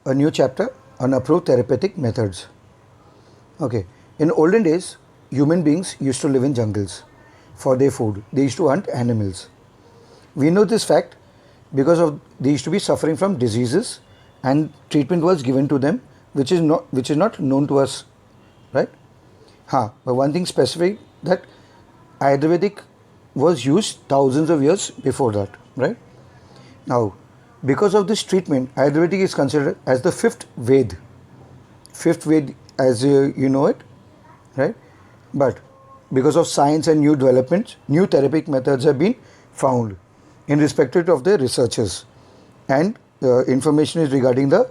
a new chapter on approved therapeutic methods. Okay, in olden days, human beings used to live in jungles for their food. They used to hunt animals. We know this fact because of they used to be suffering from diseases, and treatment was given to them, which is not known to us, right? But one thing specific that Ayurvedic was used thousands of years before that, right? Now, because of this treatment, Ayurvedic is considered as the fifth Ved as you know it, right? But because of science and new developments, new therapeutic methods have been found in respect of the researchers, and information is regarding the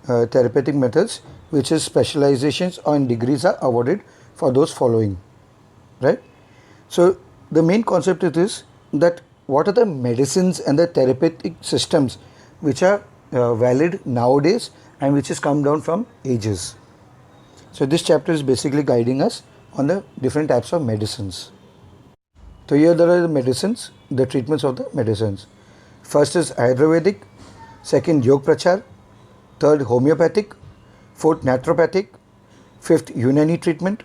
therapeutic methods, which is specializations and degrees are awarded for those following, right? So the main concept is that what are the medicines and the therapeutic systems which are valid nowadays and which has come down from ages. So this chapter is basically guiding us on the different types of medicines. So here there are the medicines, the treatments of the medicines. First is Ayurvedic, second Yog Prachar, third homeopathic, fourth naturopathic, fifth Unani treatment,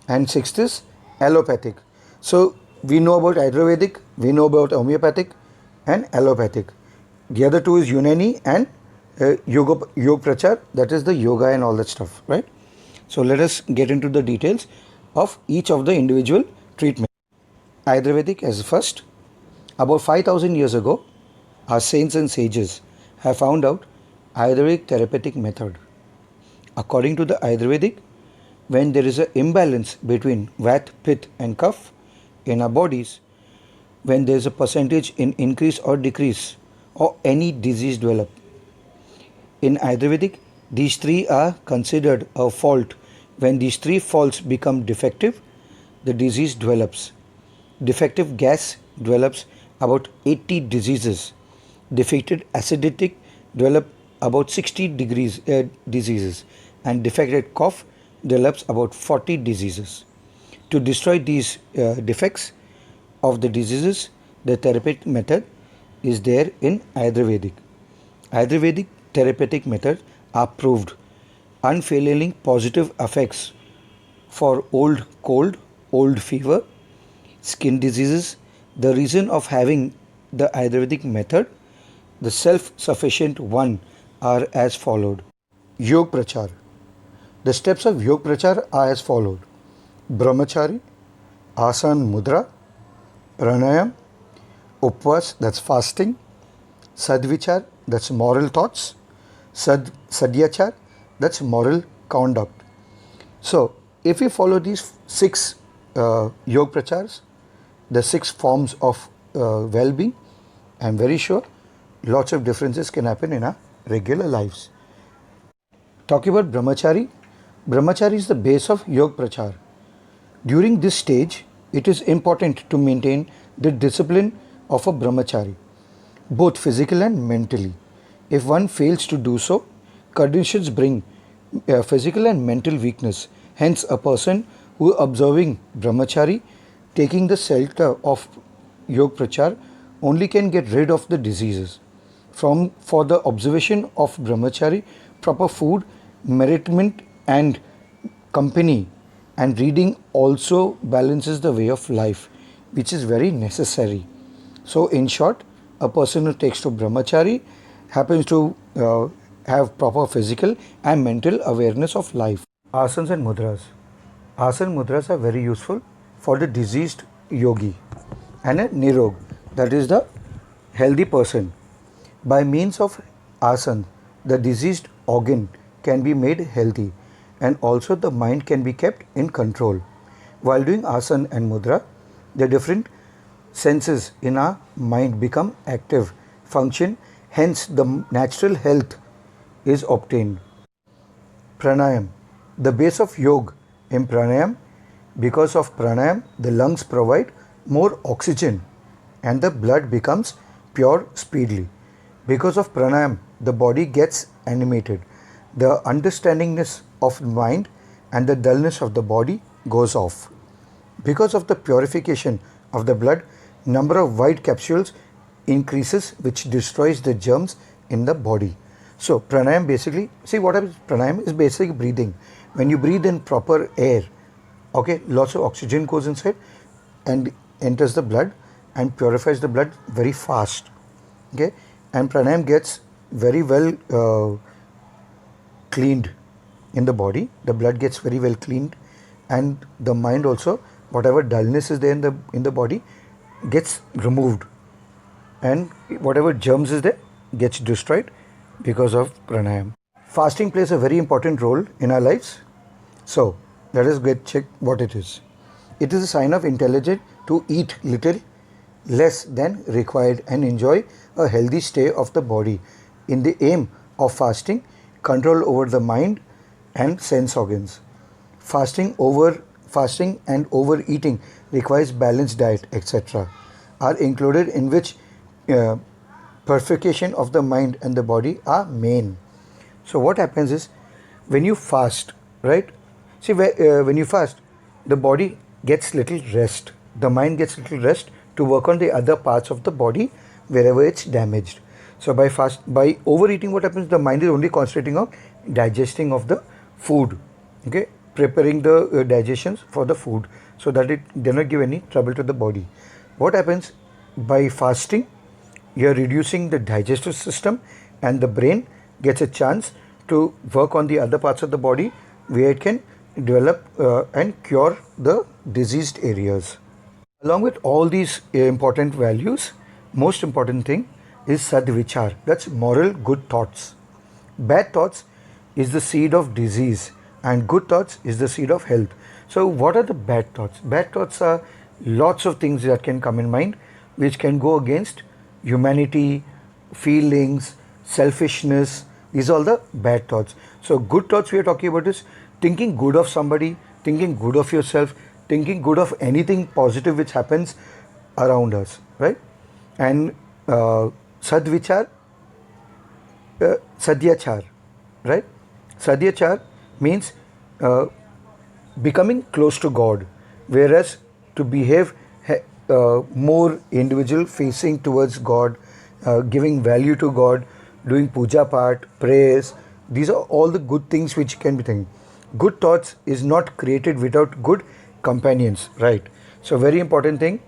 and sixth is allopathic. So we know about Ayurvedic, we know about homeopathic and allopathic. The other two is Unani and Yog Prachar, that is the yoga and all that stuff, right? So let us get into the details of each of the individual treatments. Ayurvedic as first. About 5000 years ago, our saints and sages have found out Ayurvedic therapeutic method. According to the Ayurvedic, when there is an imbalance between Vat, Pitta and Kapha in our bodies, when there is a percentage in increase or decrease, or any disease develop. In Ayurvedic, these three are considered a fault. When these three faults become defective, the disease develops. Defective gas develops about 80 diseases. Defective acidity develops about 60 diseases, and defective cough develops about 40 diseases. To destroy these defects of the diseases, the therapeutic method is there in Ayurvedic. Ayurvedic therapeutic methods are proved unfailingly positive effects for old cold, old fever, skin diseases. The reason of having the Ayurvedic method, the self-sufficient one, are as followed. Yog Prachar. The steps of Yog Prachar are as followed. Brahmachari, Asana Mudra, Pranayam, Upvas, that's fasting, Sadvichar, that's moral thoughts, Sadyachar, that's moral conduct. So, if we follow these six Yog Prachars, the six forms of well-being, I am very sure lots of differences can happen in our regular lives. Talking about Brahmachari, Brahmachari is the base of Yog Prachar. During this stage, it is important to maintain the discipline of a Brahmachari, both physical and mentally. If one fails to do so, conditions bring physical and mental weakness. Hence, a person who observing Brahmachari, taking the shelter of Yog Prachar, only can get rid of the diseases. For the observation of Brahmachari, proper food, nourishment and company and reading also balances the way of life, which is very necessary. So in short, a person who takes to Brahmachari happens to have proper physical and mental awareness of life. Asanas and mudras. Asana and mudras are very useful for the diseased yogi and a nirog, that is the healthy person. By means of asana, the diseased organ can be made healthy, and also the mind can be kept in control. While doing asana and mudra, the different senses in our mind become active, function, hence the natural health is obtained. Pranayam. The base of yoga in pranayam. Because of pranayam, the lungs provide more oxygen and the blood becomes pure speedily. Because of pranayam, the body gets animated. The understandingness of mind and the dullness of the body goes off. Because of the purification of the blood, number of white capsules increases, which destroys the germs in the body. So pranayam basically, see what happens, pranayam is basically breathing. When you breathe in proper air, okay, lots of oxygen goes inside and enters the blood and purifies the blood very fast, okay, and pranayam gets very well cleaned in the body. The blood gets very well cleaned, and the mind also, whatever dullness is there in the body gets removed, and whatever germs is there gets destroyed because of pranayam. Fasting plays a very important role in our lives. So let us get check what it is. It is a sign of intelligence to eat little less than required and enjoy a healthy stay of the body. In the aim of fasting, control over the mind and sense organs. Fasting and overeating requires balanced diet, etc. are included, in which purification of the mind and the body are main. So what happens is, when you fast, right? See, when you fast, the body gets little rest. The mind gets little rest to work on the other parts of the body wherever it's damaged. So by overeating, what happens? The mind is only concentrating on digesting of the food, okay, preparing the digestions for the food, so that it does not give any trouble to the body. What happens by fasting? You are reducing the digestive system, and the brain gets a chance to work on the other parts of the body where it can develop and cure the diseased areas. Along with all these important values, most important thing is sadvichar. That's moral good thoughts. Bad thoughts is the seed of disease, and good thoughts is the seed of health. So what are the bad thoughts? Bad thoughts are lots of things that can come in mind which can go against humanity, feelings, selfishness. These are all the bad thoughts. So good thoughts we are talking about is thinking good of somebody, thinking good of yourself, thinking good of anything positive which happens around us, right? And sadvichar, sadyachar, right? Sadyachar means becoming close to God, whereas to behave more individual facing towards God, giving value to God, doing puja part, prayers. These are all the good things which can be thinking. Good thoughts is not created without good companions, right? So very important thing,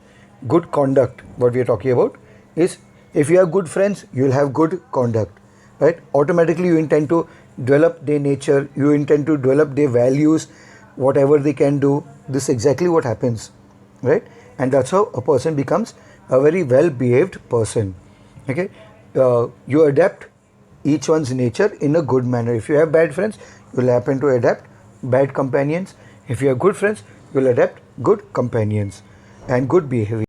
good conduct, what we are talking about is, if you have good friends, you will have good conduct, right? Automatically you intend to develop their nature, you intend to develop their values, whatever they can do. This is exactly what happens, right? And that's how a person becomes a very well behaved person, okay? You adapt each one's nature in a good manner. If you have bad friends, you will happen to adapt bad companions. If you have good friends, you will adapt good companions and good behavior.